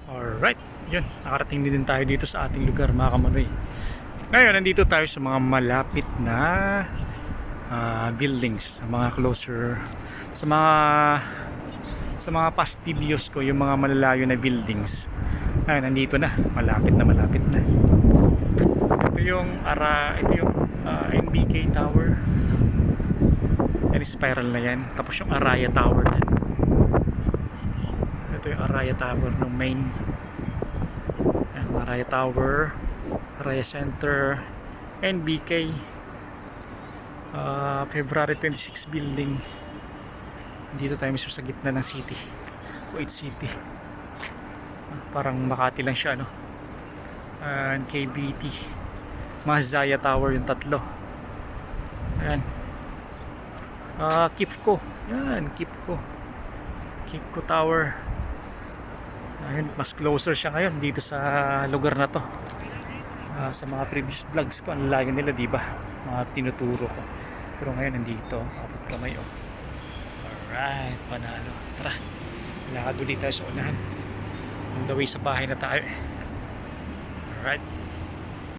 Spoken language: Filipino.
Alright, yun. Nakarating din tayo dito sa ating lugar, mga kamanoy. Ngayon, nandito tayo sa mga malapit na buildings, sa mga closer, sa mga past videos ko, yung mga malalayo na buildings. Ngayon, nandito na, malapit na. Ito yung NBK Tower. Yan, spiral na yan. Tapos yung Araya Tower din. Ito yung Araya Tower ng main. Yan, Araya Tower, Araya Center, NBK, February 26 building. Dito tayo mismo sa gitna ng city, Kuwait City. Parang Makati lang siya, no? And KBT, Mazaya Tower yung tatlo. Ayan. Kipco. Yan, Kipco Tower. Ayun, mas closer siya ngayon dito sa lugar na to. Sa mga previous vlogs ko, ang layo nila, di ba? Mga tinuturo ko. Pero ngayon nandito, abot kamay, oh. Alright, panalo. Tara, lakad ulit tayo sa unahan. On the way sa bahay na tayo. Alright.